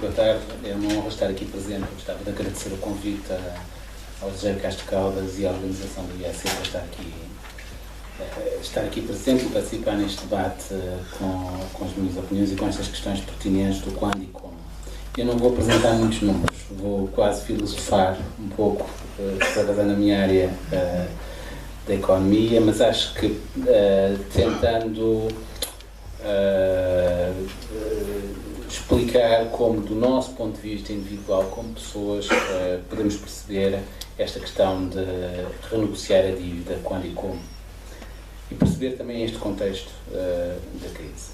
boa tarde. É uma honra estar aqui presente. Gostava de agradecer o convite ao José Castro Caldas e à organização do IEC para estar aqui presente e participar neste debate com as minhas opiniões e com estas questões pertinentes do quando e como. Eu não vou apresentar muitos números, vou quase filosofar um pouco, trabalhando na minha área da economia, mas acho que tentando explicar como, do nosso ponto de vista individual, como pessoas, podemos perceber esta questão de renegociar a dívida, quando e como, e perceber também este contexto da crise.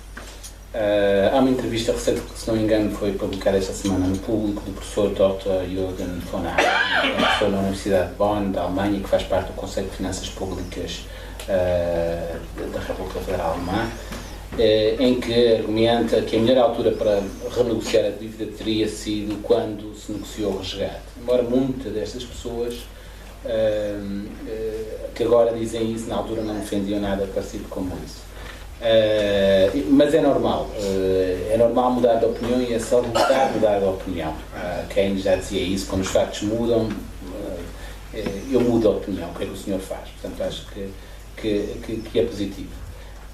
Há uma entrevista recente que, se não me engano, foi publicada esta semana no Público, do professor Dr. Jürgen von Hagen, professor na Universidade de Bonn, da Alemanha, que faz parte do Conselho de Finanças Públicas da República Federal Alemã, em que argumenta que a melhor altura para renegociar a dívida teria sido quando se negociou o resgate. Embora muitas destas pessoas que agora dizem isso, na altura não defendiam nada parecido como isso. Mas é normal mudar de opinião e é salutar mudar de opinião. Keynes já dizia isso: quando os factos mudam, eu mudo a opinião. O que é que o senhor faz? Portanto, acho que é positivo.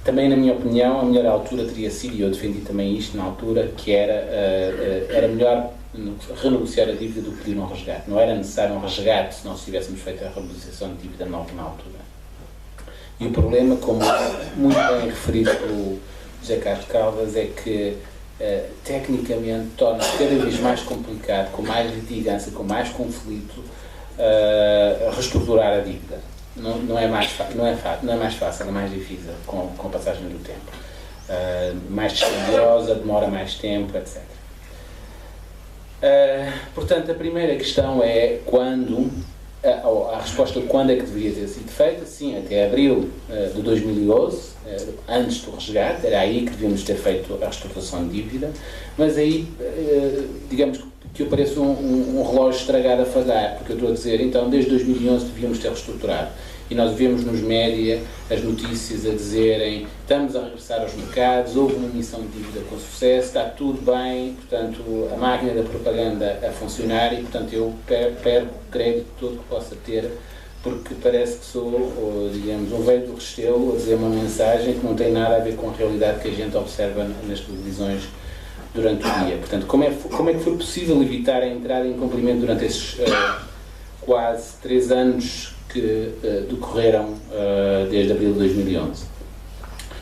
Também, na minha opinião, a melhor altura teria sido, e eu defendi também isto na altura, que era melhor renegociar a dívida do que pedir um resgate. Não era necessário um resgate se nós tivéssemos feito a renegociação de dívida nova na altura. E o problema, como muito bem referido pelo José Castro Caldas, é que tecnicamente torna-se cada vez mais complicado, com mais litigância, com mais conflito, reestruturar a dívida. Não é mais fácil, é mais difícil com a passagem do tempo. Mais dispendiosa, demora mais tempo, etc. Portanto, a primeira questão é quando. A resposta de quando é que deveria ter sido feita, sim, até abril de 2011, antes do resgate, era aí que devíamos ter feito a reestruturação de dívida, mas aí, digamos que eu pareço um relógio estragado a falhar, porque eu estou a dizer, então, desde 2011 devíamos ter reestruturado. E nós vemos nos média as notícias a dizerem: estamos a regressar aos mercados, houve uma emissão de dívida com sucesso, está tudo bem, portanto, a máquina da propaganda a funcionar, e, portanto, eu perco o crédito todo que possa ter, porque parece que sou, digamos, um velho do Restelo a dizer uma mensagem que não tem nada a ver com a realidade que a gente observa nas televisões durante o dia. Portanto, como é que foi possível evitar a entrada em cumprimento durante esses quase 3 anos que decorreram desde abril de 2011.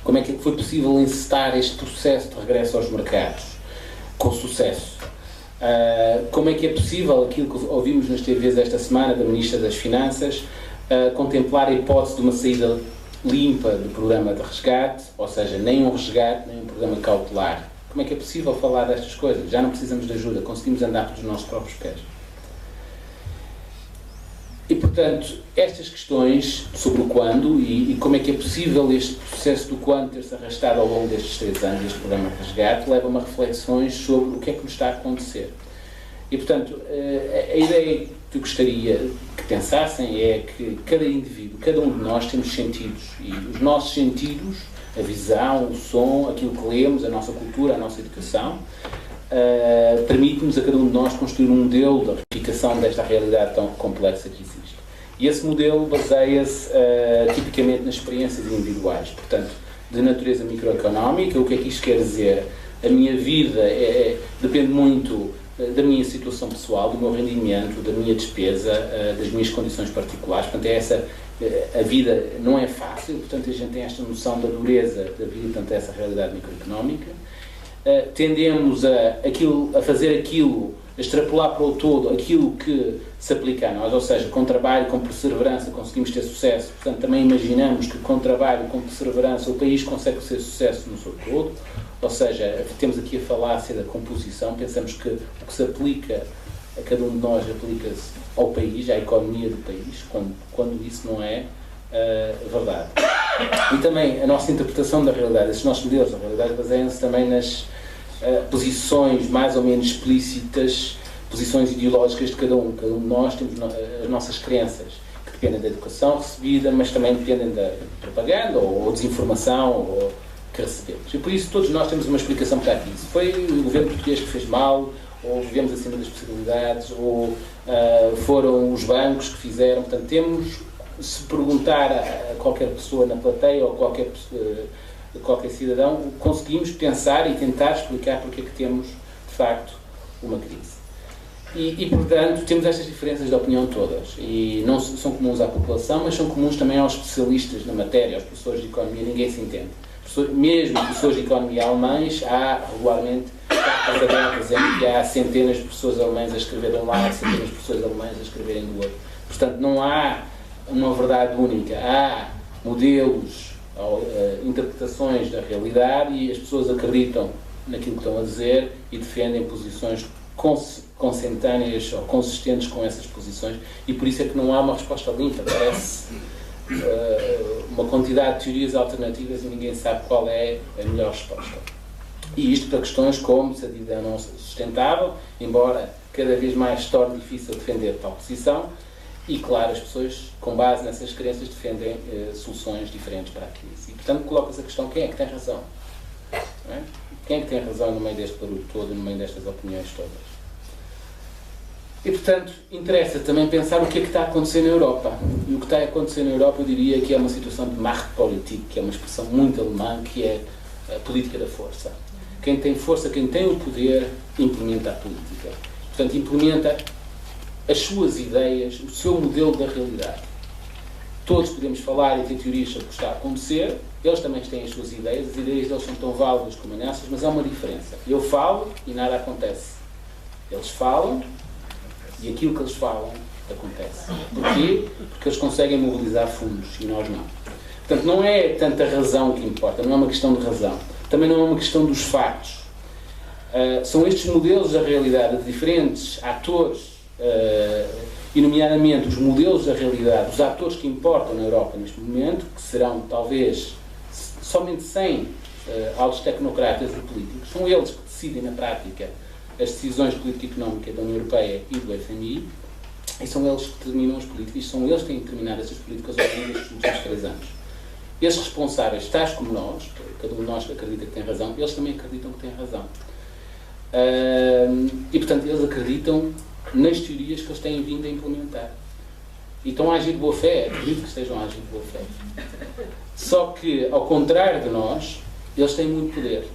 Como é que foi possível encetar este processo de regresso aos mercados com sucesso? Como é que é possível, aquilo que ouvimos nas TVs esta semana da Ministra das Finanças, contemplar a hipótese de uma saída limpa do programa de resgate, ou seja, nem um resgate, nem um programa cautelar? Como é que é possível falar destas coisas? Já não precisamos de ajuda, conseguimos andar pelos nossos próprios pés. E, portanto, estas questões sobre o quando e como é que é possível este processo do quando ter-se arrastado ao longo destes 3 anos, este programa de resgate, leva-me a reflexões sobre o que é que nos está a acontecer. E, portanto, a ideia que eu gostaria que pensassem é que cada indivíduo, cada um de nós temos sentidos, e os nossos sentidos, a visão, o som, aquilo que lemos, a nossa cultura, a nossa educação, permite-nos a cada um de nós construir um modelo da verificação desta realidade tão complexa que existe. E esse modelo baseia-se tipicamente nas experiências individuais, portanto, de natureza microeconómica. O que é que isto quer dizer? A minha vida depende muito da minha situação pessoal, do meu rendimento, da minha despesa, das minhas condições particulares. Portanto, a vida não é fácil, portanto, a gente tem esta noção da dureza da vida, portanto, essa realidade microeconómica. Tendemos a fazer aquilo, a extrapolar para o todo aquilo que se aplica a nós, ou seja, com trabalho, com perseverança conseguimos ter sucesso. Portanto, também imaginamos que com trabalho, com perseverança, o país consegue ter sucesso no seu todo, ou seja, temos aqui a falácia da composição, pensamos que o que se aplica a cada um de nós aplica-se ao país, à economia do país, quando isso não é verdade. E também a nossa interpretação da realidade, esses nossos modelos da realidade baseiam-se também nas posições mais ou menos explícitas, posições ideológicas de cada um. Cada um de nós temos as nossas crenças, que dependem da educação recebida, mas também dependem da propaganda ou desinformação que recebemos. E por isso todos nós temos uma explicação para isso. Foi o governo português que fez mal, ou vivemos acima das possibilidades, ou foram os bancos que fizeram. Portanto, temos, se perguntar a qualquer pessoa na plateia ou qualquer cidadão, conseguimos pensar e tentar explicar porque é que temos, de facto, uma crise. E, portanto, temos estas diferenças de opinião todas. E não são comuns à população, mas são comuns também aos especialistas na matéria, aos professores de economia. Ninguém se entende. Mesmo professores de economia alemães, há regularmente cartas abertas em que há centenas de professores alemães a escrever de um lado, centenas de professores alemães a escreverem do outro. Portanto, não há uma verdade única. Há modelos, interpretações da realidade, e as pessoas acreditam naquilo que estão a dizer e defendem posições consentâneas ou consistentes com essas posições, e por isso é que não há uma resposta limpa. Parece uma quantidade de teorias alternativas e ninguém sabe qual é a melhor resposta. E isto para questões como se a dívida não é sustentável, embora cada vez mais se torne difícil defender tal posição, e claro, as pessoas, com base nessas crenças, defendem soluções diferentes para a crise. E portanto coloca-se a questão: quem é que tem razão? Não é? Quem é que tem razão no meio deste barulho todo, no meio destas opiniões todas? E, portanto, interessa também pensar o que é que está a acontecer na Europa. E o que está a acontecer na Europa, eu diria que é uma situação de Machtpolitik, que é uma expressão muito alemã, que é a política da força. Quem tem força, quem tem o poder, implementa a política. Portanto, implementa as suas ideias, o seu modelo da realidade. Todos podemos falar e ter teorias sobre o que está a acontecer, eles também têm as suas ideias, as ideias deles são tão válidas como as nossas, mas há uma diferença. Eu falo e nada acontece. Eles falam e aquilo que eles falam acontece. Porquê? Porque eles conseguem mobilizar fundos e nós não. Portanto, não é tanta razão que importa, não é uma questão de razão. Também não é uma questão dos factos. São estes modelos da realidade de diferentes atores, e nomeadamente os modelos da realidade, os atores que importam na Europa neste momento, que serão talvez somente 100 altos tecnocratas e políticos, são eles que decidem na prática as decisões político-económicas da União Europeia e do FMI, e são eles que determinam as políticas, e são eles que têm determinado essas políticas ao longo dos últimos 3 anos. Esses responsáveis, tais como nós, cada um de nós acredita que tem razão, eles também acreditam que têm razão. E, portanto, eles acreditam nas teorias que eles têm vindo a implementar. E estão a agir de boa fé, acredito que estejam a agir de boa fé. Só que, ao contrário de nós, eles têm muito poder.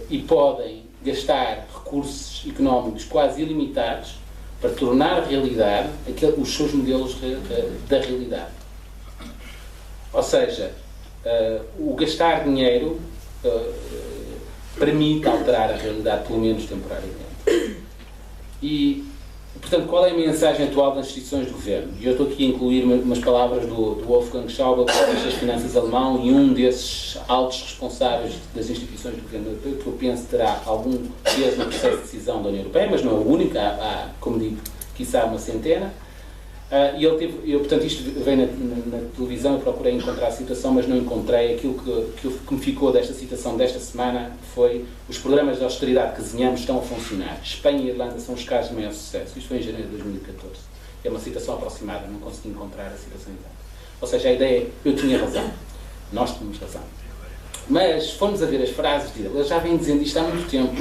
E podem gastar recursos económicos quase ilimitados para tornar realidade os seus modelos da realidade. Ou seja, o gastar dinheiro permite alterar a realidade, pelo menos temporariamente. E, portanto, qual é a mensagem atual das instituições de governo? E eu estou aqui a incluir umas palavras do Wolfgang Schäuble, que é o Ministro das Finanças alemão, e um desses altos responsáveis das instituições de governo europeu, que eu penso terá algum peso no processo de decisão da União Europeia, mas não é o único, há como digo, quiçá uma centena. E ele teve, portanto, isto veio na televisão, eu procurei encontrar a citação, mas não encontrei. Aquilo que me ficou desta citação desta semana foi: os programas de austeridade que desenhamos estão a funcionar. Espanha e Irlanda são os casos de maior sucesso. Isto foi em janeiro de 2014. É uma citação aproximada, não consegui encontrar a citação exata. Ou seja, a ideia é: eu tinha razão. Nós tínhamos razão. Mas, se formos a ver as frases dele, ele já vem dizendo isto há muito tempo.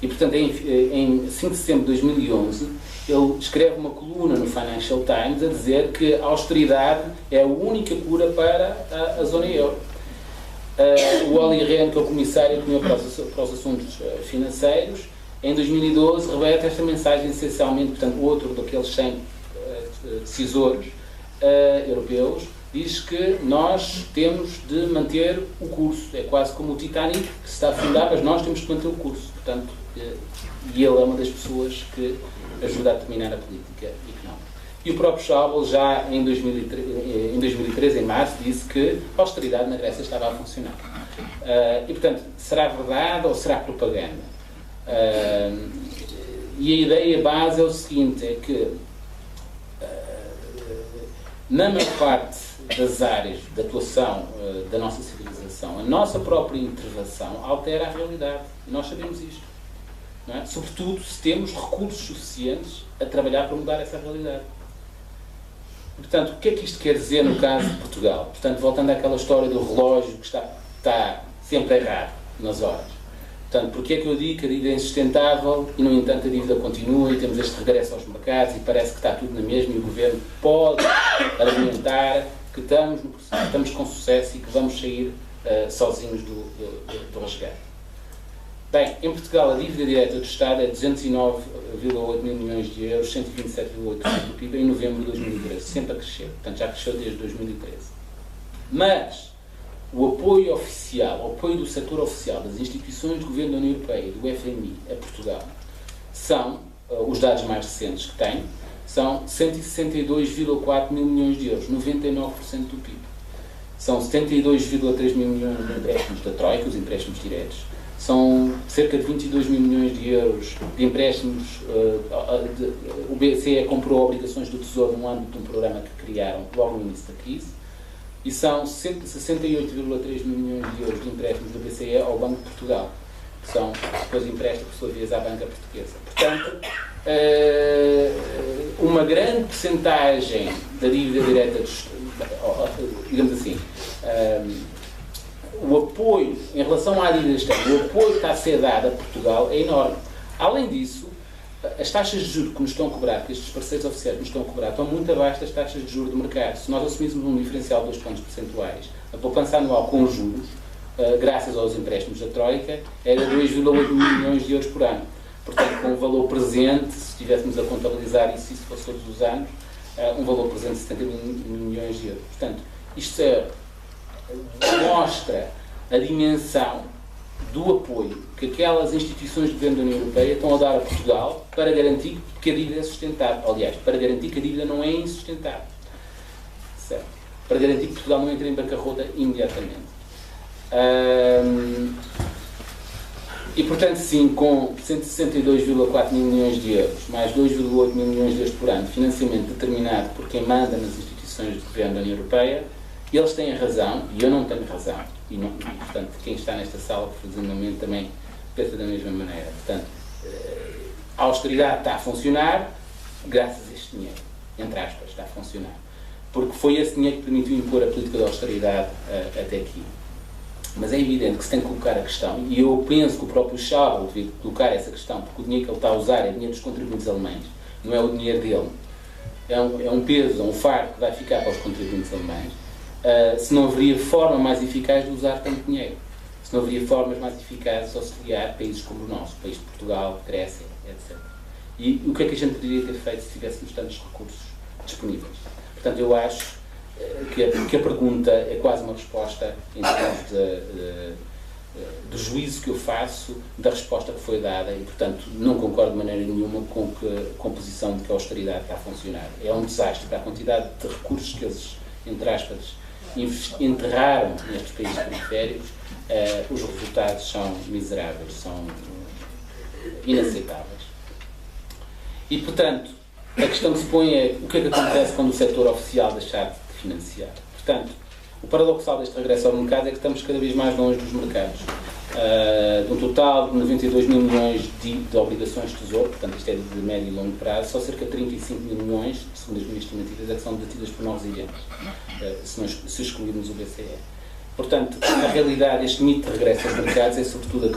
E, portanto, em 5 de setembro de 2011, ele escreve uma coluna no Financial Times a dizer que a austeridade é a única cura para a zona euro. O Olli Rehn, que é o comissário para os assuntos financeiros, em 2012 revela esta mensagem essencialmente. Portanto, outro daqueles 100 decisores europeus diz que nós temos de manter o curso. É quase como o Titanic, que se está a afundar, mas nós temos de manter o curso. Portanto, e ele é uma das pessoas que ajuda a determinar a política económica. E o próprio Schäuble, já em 2013, em março, disse que a austeridade na Grécia estava a funcionar. E, portanto, será verdade ou será propaganda? E a ideia base é o seguinte: é que na maior parte das áreas de atuação da nossa civilização, a nossa própria intervenção altera a realidade. E nós sabemos isto. Não é? Sobretudo se temos recursos suficientes a trabalhar para mudar essa realidade. Portanto, o que é que isto quer dizer no caso de Portugal? Portanto, voltando àquela história do relógio que está sempre errado nas horas. Portanto, porque é que eu digo que a dívida é insustentável e, no entanto, a dívida continua e temos este regresso aos mercados e parece que está tudo na mesma e o Governo pode argumentar que estamos com sucesso e que vamos sair sozinhos do resgate. Bem, em Portugal a dívida direta do Estado é 209,8 mil milhões de euros, 127,8% do PIB em novembro de 2013, sempre a crescer, portanto já cresceu desde 2013. Mas o apoio oficial, o apoio do setor oficial, das instituições de governo da União Europeia e do FMI a Portugal, são, os dados mais recentes que tem, são 162,4 mil milhões de euros, 99% do PIB. São 72,3 mil milhões de empréstimos da Troika, os empréstimos diretos. São cerca de 22 mil milhões de euros de empréstimos. O BCE comprou obrigações do Tesouro no âmbito de um programa que criaram logo no início da crise. E são 68,3 mil milhões de euros de empréstimos do BCE ao Banco de Portugal, que são depois empréstimos, por sua vez, à banca portuguesa. Portanto, uma grande percentagem da dívida direta, digamos assim, o apoio, em relação à dívida externa, o apoio que está a ser dado a Portugal é enorme. Além disso, as taxas de juros que nos estão a cobrar, que estes parceiros oficiais nos estão a cobrar, estão muito abaixo das taxas de juros do mercado. Se nós assumíssemos um diferencial de 2 pontos percentuais, a poupança anual com juros, graças aos empréstimos da Troika, era 2,8 milhões de euros por ano. Portanto, com o valor presente, se estivéssemos a contabilizar isso, se fosse todos os anos, um valor presente de 70 milhões de euros. Portanto, isto mostra a dimensão do apoio que aquelas instituições de governo da União Europeia estão a dar a Portugal para garantir que a dívida é sustentável. Aliás, para garantir que a dívida não é insustentável. Certo? Para garantir que Portugal não entre em bancarrota imediatamente. E, portanto, sim, com 162,4 mil milhões de euros, mais 2,8 mil milhões de euros por ano, financiamento determinado por quem manda nas instituições de governo da União Europeia, eles têm razão, e eu não tenho razão. E, portanto, quem está nesta sala, presumidamente, também pensa da mesma maneira. Portanto, a austeridade está a funcionar graças a este dinheiro. Entre aspas, está a funcionar. Porque foi esse dinheiro que permitiu impor a política de austeridade até aqui. Mas é evidente que se tem que colocar a questão, e eu penso que o próprio Schäuble devia colocar essa questão, porque o dinheiro que ele está a usar é dinheiro dos contribuintes alemães, não é o dinheiro dele. É um peso, é um fardo que vai ficar para os contribuintes alemães. Se não haveria forma mais eficaz de usar tanto dinheiro. Se não haveria formas mais eficazes de auxiliar países como o nosso, país de Portugal, Grécia, etc. E o que é que a gente poderia ter feito se tivéssemos tantos recursos disponíveis? Portanto, eu acho que a pergunta é quase uma resposta em termos do juízo que eu faço da resposta que foi dada e, portanto, não concordo de maneira nenhuma com a composição de que a austeridade está a funcionar. É um desastre para a quantidade de recursos que eles, entre aspas, enterraram nestes países periféricos. Os resultados são miseráveis, são inaceitáveis. E, portanto, a questão que se põe é o que é que acontece quando o setor oficial deixar de financiar. Portanto, o paradoxal deste regresso ao mercado é que estamos cada vez mais longe dos mercados. De um total de 92 mil milhões de obrigações de tesouro, portanto isto é de médio e longo prazo, só cerca de 35 mil milhões, segundo as minhas estimativas, é que são detidas por novos agentes, se excluirmos o BCE. Portanto, na realidade, este mito de regresso aos mercados é sobretudo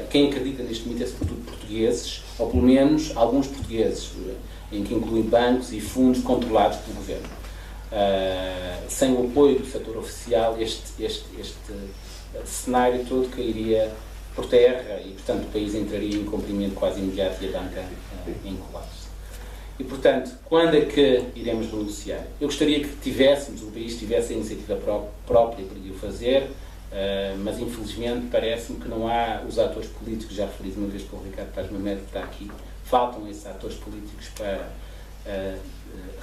quem acredita neste mito é sobretudo portugueses, ou pelo menos alguns portugueses, em que incluem bancos e fundos controlados pelo governo. Sem o apoio do setor oficial, este cenário todo cairia por terra e, portanto, o país entraria em cumprimento quase imediato e a banca em colapso. E, portanto, quando é que iremos renunciar? Eu gostaria que o país tivesse a iniciativa própria para o fazer, mas, infelizmente, parece-me que não há os atores políticos, já referidos uma vez pelo Ricardo Paz Mamed, que está aqui, faltam esses atores políticos para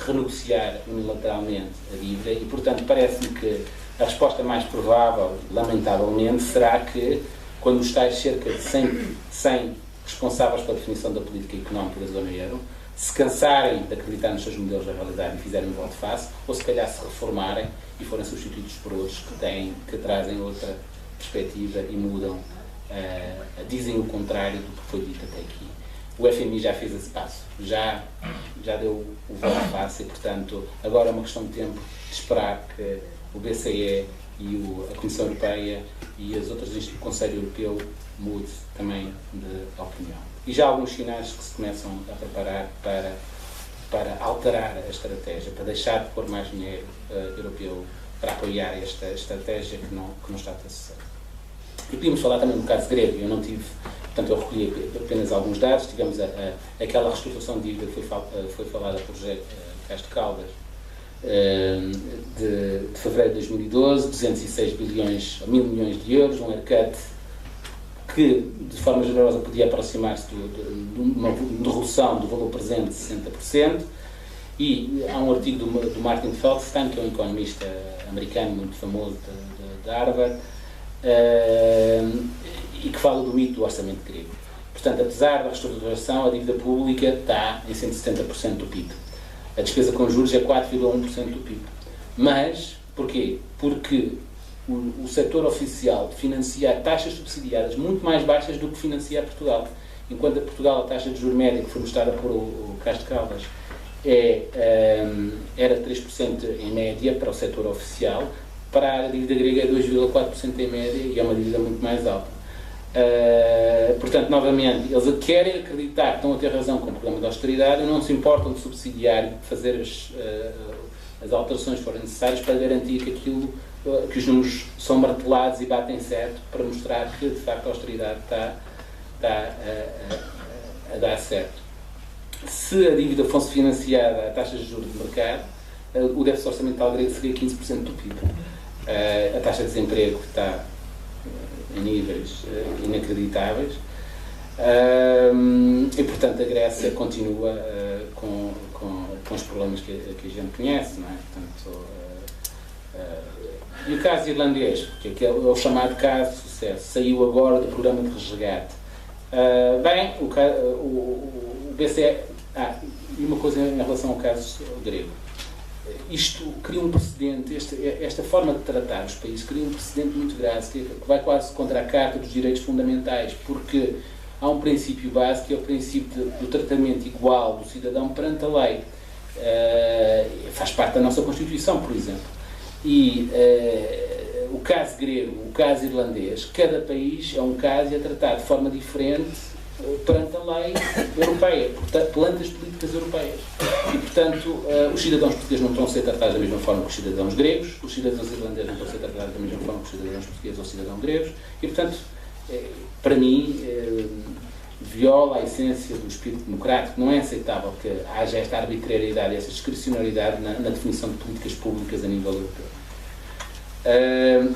renegociar unilateralmente a dívida e, portanto, parece-me que a resposta mais provável, lamentavelmente, será que, quando os tais cerca de 100 responsáveis pela definição da política económica da zona euro se cansarem de acreditar nos seus modelos da realidade e fizerem um voto face, ou se calhar se reformarem e forem substituídos por outros que trazem outra perspectiva e mudam, dizem o contrário do que foi dito até aqui. O FMI já fez esse passo, já deu o voto face e, portanto, agora é uma questão de tempo de esperar que o BCE e a Comissão Europeia e as outras instituições do Conselho Europeu mude também de opinião. E já há alguns sinais que se começam a preparar para alterar a estratégia, para deixar de pôr mais dinheiro europeu para apoiar esta estratégia que não está a ter sucesso. E podíamos falar também do caso grego. Eu não tive, portanto, eu recolhi apenas alguns dados. Tivemos aquela reestruturação de dívida que foi falada por José Castro Caldas, de fevereiro de 2012, 206 bilhões, 1.000 milhões de euros, um haircut que, de forma generosa, podia aproximar-se de uma redução do valor presente de 60%. E há um artigo do Martin Feldstein, que é um economista americano muito famoso de Harvard, e que fala do mito do orçamento grego. Portanto, apesar da reestruturação, a dívida pública está em 170% do PIB. A despesa com juros é 4,1% do PIB. Mas, porquê? Porque o setor oficial financia taxas subsidiadas muito mais baixas do que financia Portugal. Enquanto a Portugal, a taxa de juros média, que foi mostrada por o Castro Caldas, era 3% em média para o setor oficial, para a dívida grega é 2,4% em média e é uma dívida muito mais alta. Portanto, novamente, eles querem acreditar que estão a ter razão com o programa de austeridade e não se importam de subsidiar e fazer as alterações que forem necessárias para garantir que os números são martelados e batem certo, para mostrar que, de facto, a austeridade está a dar certo. Se a dívida fosse financiada a taxas de juros de mercado, o déficit orçamental grego seria 15% do PIB. A taxa de desemprego está em níveis inacreditáveis e, portanto, a Grécia continua com os problemas que a gente conhece, não é? Portanto, e o caso irlandês, que é o chamado caso de sucesso, saiu agora do programa de resgate. Bem, o BCE... e uma coisa em relação ao caso grego. Isto cria um precedente, esta forma de tratar os países cria um precedente muito grave, que vai quase contra a Carta dos Direitos Fundamentais, porque há um princípio básico, que é o princípio do tratamento igual do cidadão perante a lei. Faz parte da nossa Constituição, por exemplo. E o caso grego, o caso irlandês, cada país é um caso e é tratado de forma diferente perante a lei europeia, perante as políticas europeias. E, portanto, os cidadãos portugueses não estão a ser tratados da mesma forma que os cidadãos gregos, os cidadãos irlandeses não estão a ser tratados da mesma forma que os cidadãos portugueses ou cidadãos gregos, e, portanto, para mim, viola a essência do espírito democrático. Não é aceitável que haja esta arbitrariedade, esta discricionariedade na definição de políticas públicas a nível europeu.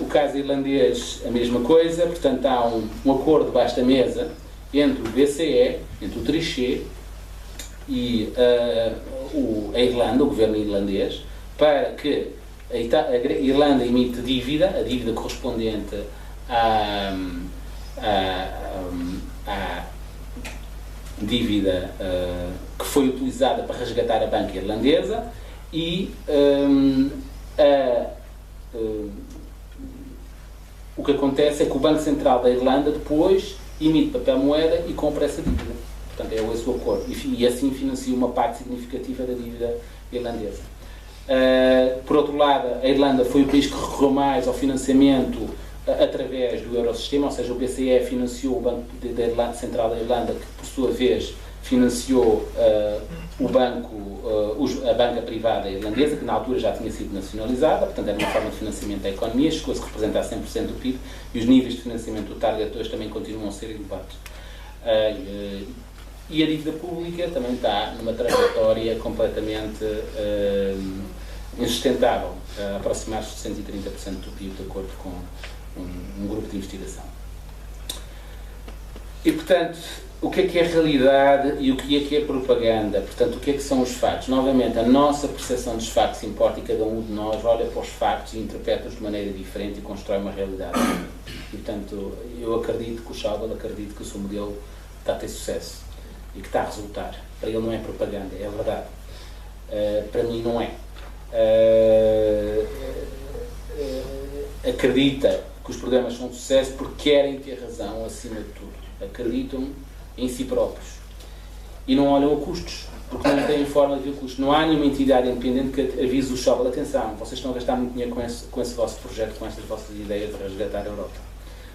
O caso irlandês, a mesma coisa, portanto, há um acordo debaixo da mesa entre o BCE, entre o Trichet e a Irlanda, o governo irlandês, para que a Irlanda emite dívida, a dívida correspondente à dívida que foi utilizada para resgatar a banca irlandesa, e o que acontece é que o Banco Central da Irlanda depois emite papel moeda e compra essa dívida. Portanto, é esse o acordo. E assim financia uma parte significativa da dívida irlandesa. Por outro lado, a Irlanda foi o país que recorreu mais ao financiamento através do Eurosistema, ou seja, o BCE financiou o Banco Central da Irlanda, que por sua vez financiou a banca privada irlandesa, que na altura já tinha sido nacionalizada, portanto era uma forma de financiamento da economia, chegou-se a representar 100% do PIB, e os níveis de financiamento do Target 2 também continuam a ser elevados. E a dívida pública também está numa trajetória completamente insustentável, a aproximar-se de 130% do PIB, de acordo com um grupo de investigação. E, portanto, o que é realidade e o que é propaganda? Portanto, o que são os factos? Novamente, a nossa percepção dos factos importa, e cada um de nós olha para os factos e interpreta-os de maneira diferente e constrói uma realidade. E, portanto, eu acredito que o Schäuble acredita que o seu modelo está a ter sucesso e que está a resultar. Para ele não é propaganda, é verdade. Para mim não é. Acredita que os programas são um sucesso porque querem ter razão acima de tudo. Acreditam em si próprios. e não olham a custos, porque não têm forma de ver custos. Não há nenhuma entidade independente que avise o shopping, atenção, vocês estão a gastar muito dinheiro com esse vosso projeto, com estas vossas ideias de resgatar a Europa.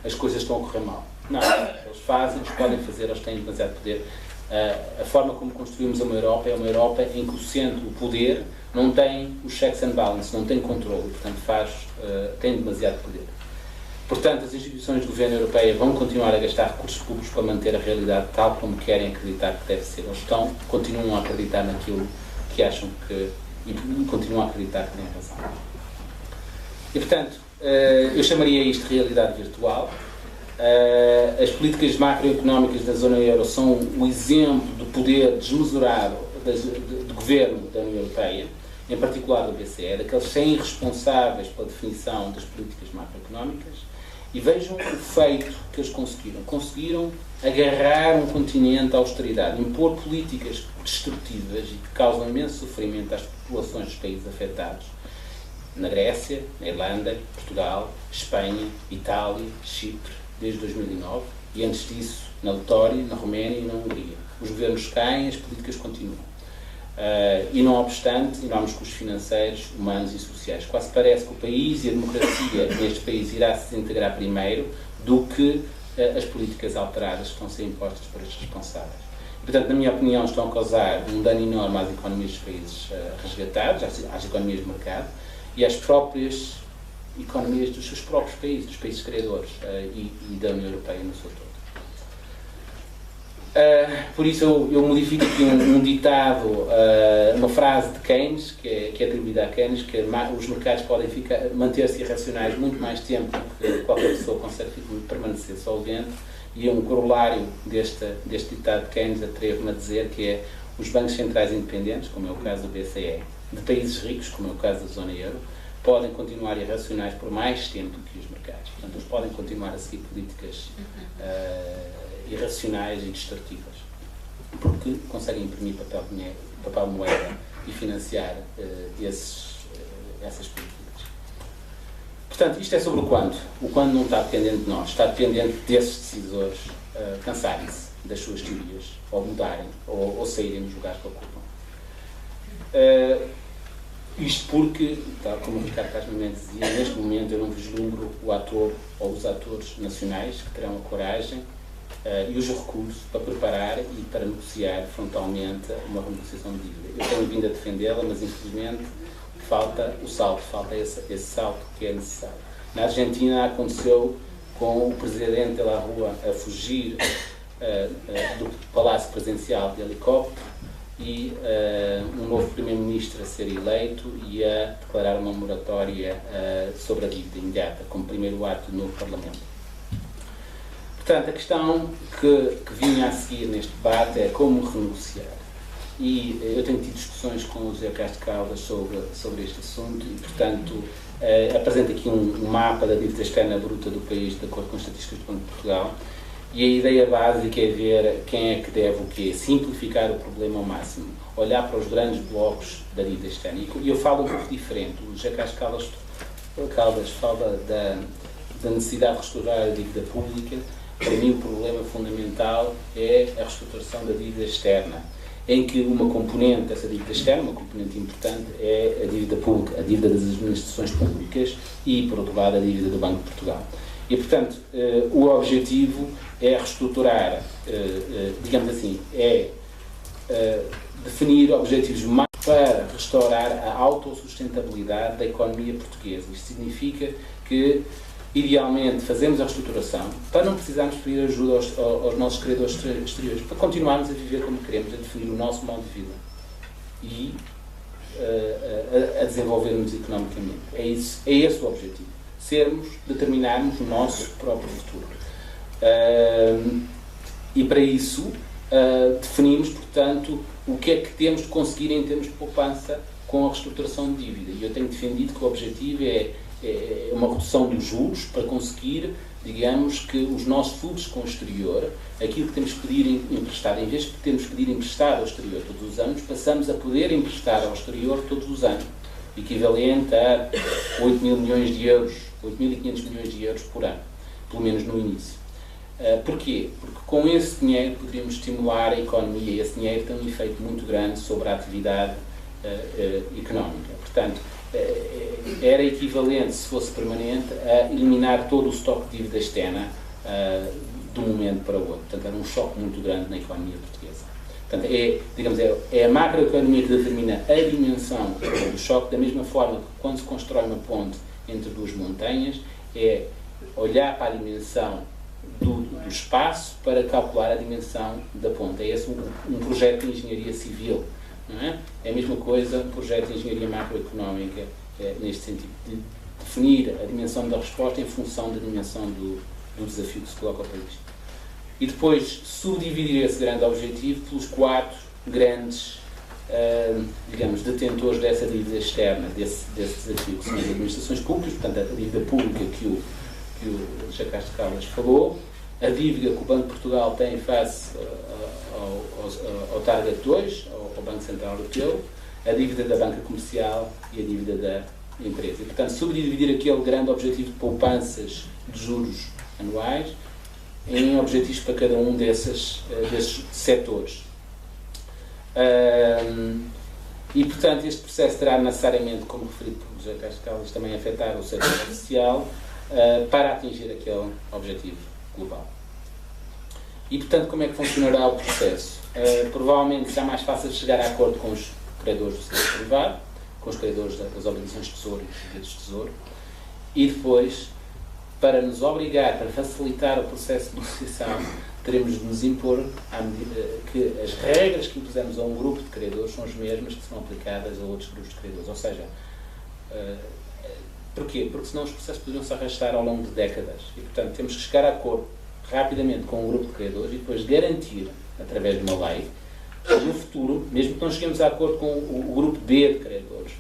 As coisas estão a correr mal. Não, eles fazem, eles podem fazer, eles têm demasiado poder. A forma como construímos uma Europa é uma Europa em que o centro, o poder, não tem os checks and balances, não tem controle, portanto tem demasiado poder. Portanto, as instituições do governo europeu vão continuar a gastar recursos públicos para manter a realidade tal como querem acreditar que deve ser. Eles continuam a acreditar naquilo que acham que... e continuam a acreditar que têm razão. E, portanto, eu chamaria isto de realidade virtual. As políticas macroeconómicas da zona euro são o exemplo do poder desmesurado do governo da União Europeia, em particular do BCE, daqueles 100 responsáveis pela definição das políticas macroeconómicas, e vejam o feito que eles conseguiram. Conseguiram agarrar um continente à austeridade, impor políticas destrutivas e que causam imenso sofrimento às populações dos países afetados, na Grécia, na Irlanda, Portugal, Espanha, Itália, Chipre, desde 2009, e antes disso na Letória, na Roménia e na Hungria. Os governos caem, as políticas continuam. E não obstante, enormes custos financeiros, humanos e sociais. Quase parece que o país e a democracia neste país irá se desintegrar primeiro do que as políticas alteradas que estão a ser impostas por estes responsáveis. E, portanto, na minha opinião, estão a causar um dano enorme às economias dos países resgatados, às economias de mercado e às próprias economias dos seus próprios países, dos países criadores e da União Europeia no seu todo. Por isso eu modifico aqui um ditado, uma frase de Keynes, que é atribuída a Keynes, que os mercados podem manter-se irracionais muito mais tempo do que qualquer pessoa consegue permanecer solvente, e um corolário deste ditado de Keynes atrevo-me a dizer que é: os bancos centrais independentes, como é o caso do BCE, de países ricos, como é o caso da zona euro, podem continuar irracionais por mais tempo que os mercados. Portanto, eles podem continuar a seguir políticas irracionais e destrutivas, porque conseguem imprimir papel moeda e financiar essas políticas. Portanto, isto é sobre o quando. O quando não está dependente de nós, está dependente desses decisores cansarem-se das suas teorias, ou mudarem, ou saírem dos lugares que ocupam. Isto porque, tal como o Ricardo Casmamente dizia, neste momento eu não vislumbro o ator ou os atores nacionais que terão a coragem e os recursos para preparar e para negociar frontalmente uma renegociação de dívida. Eu tenho vindo a defendê-la, mas infelizmente falta o salto, falta esse salto que é necessário. Na Argentina aconteceu com o presidente de La Rúa a fugir do palácio presidencial de helicóptero e um novo primeiro-ministro a ser eleito e a declarar uma moratória sobre a dívida imediata, como primeiro ato do novo Parlamento. Portanto, a questão que vinha a seguir neste debate é como renegociar. E eu tenho tido discussões com o José Castro Caldas sobre este assunto e, portanto, apresento aqui um mapa da dívida externa bruta do país, de acordo com as estatísticas do Banco de Portugal. E a ideia básica é ver quem é que deve o quê, simplificar o problema ao máximo, olhar para os grandes blocos da dívida externa. E eu falo um pouco diferente. O José Castro Caldas fala da necessidade de restaurar a dívida pública. Para mim, o problema fundamental é a reestruturação da dívida externa, em que uma componente dessa dívida externa, uma componente importante, é a dívida pública, a dívida das administrações públicas e, por outro lado, a dívida do Banco de Portugal. E, portanto, o objetivo é reestruturar, digamos assim, definir objetivos mais para restaurar a autossustentabilidade da economia portuguesa. Isto significa que, idealmente, fazemos a reestruturação para não precisarmos pedir ajuda aos nossos credores exteriores, para continuarmos a viver como queremos, a definir o nosso modo de vida e a desenvolvermos economicamente. É esse o objetivo. Determinarmos o nosso próprio futuro. E para isso definimos, portanto, o que é que temos de conseguir em termos de poupança com a reestruturação de dívida. E eu tenho defendido que o objetivo é uma redução dos juros para conseguir, digamos, que os nossos fluxos com o exterior, aquilo que temos que pedir emprestado, em vez de termos que pedir emprestado ao exterior todos os anos, passamos a poder emprestar ao exterior todos os anos, equivalente a 8.000 milhões de euros, 8.500 milhões de euros por ano, pelo menos no início. Porquê? Porque com esse dinheiro poderíamos estimular a economia e esse dinheiro tem um efeito muito grande sobre a atividade económica. Portanto, era equivalente, se fosse permanente, a eliminar todo o estoque de dívida externa de um momento para o outro. Portanto, era um choque muito grande na economia portuguesa. Portanto, é a macroeconomia que determina a dimensão do choque, da mesma forma que quando se constrói uma ponte entre duas montanhas, é olhar para a dimensão do espaço para calcular a dimensão da ponte. É esse um projeto de engenharia civil. Não é? É a mesma coisa um projeto de engenharia macroeconómica, neste sentido, de definir a dimensão da resposta em função da dimensão do desafio que se coloca ao país. E depois subdividir esse grande objetivo pelos 4 grandes, digamos, detentores dessa dívida externa, desse desafio, que são as administrações públicas, portanto, a dívida pública que o José Castro Caldas falou, a dívida que o Banco de Portugal tem face ao Target 2, ao Banco Central Europeu, a dívida da banca comercial e a dívida da empresa. E, portanto, subdividir aquele grande objetivo de poupanças de juros anuais em objetivos para cada um desses setores. E, portanto, este processo terá necessariamente, como referido por José Castro Caldas, também afetar o setor oficial para atingir aquele objetivo global. E, portanto, como é que funcionará o processo? Provavelmente será mais fácil chegar a acordo com os credores do setor privado, com os credores das obrigações de tesouro e títulos de tesouro, e depois, para nos obrigar, para facilitar o processo de negociação, teremos de nos impor que as regras que impusemos a um grupo de credores são as mesmas que serão aplicadas a outros grupos de credores. Ou seja, porquê? Porque senão os processos poderiam se arrastar ao longo de décadas. E, portanto, temos que chegar a acordo rapidamente com um grupo de credores e depois garantir, através de uma lei, que no futuro, mesmo que não cheguemos a acordo com o grupo B de credores,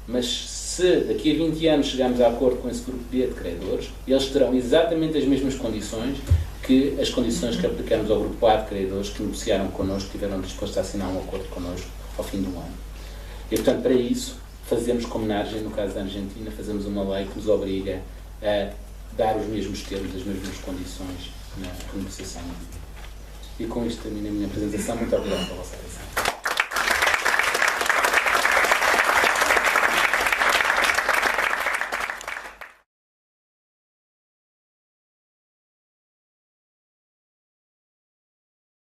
mas se daqui a 20 anos chegarmos a acordo com esse grupo B de credores, eles terão exatamente as mesmas condições que as condições que aplicamos ao grupo A de credores que negociaram connosco, que estiveram dispostos a assinar um acordo connosco ao fim do ano. E, portanto, para isso, fazemos como na Argentina, no caso da Argentina, fazemos uma lei que nos obriga a dar os mesmos termos, as mesmas condições na negociação. E com isto termino a minha apresentação. Muito obrigado pela vossa atenção.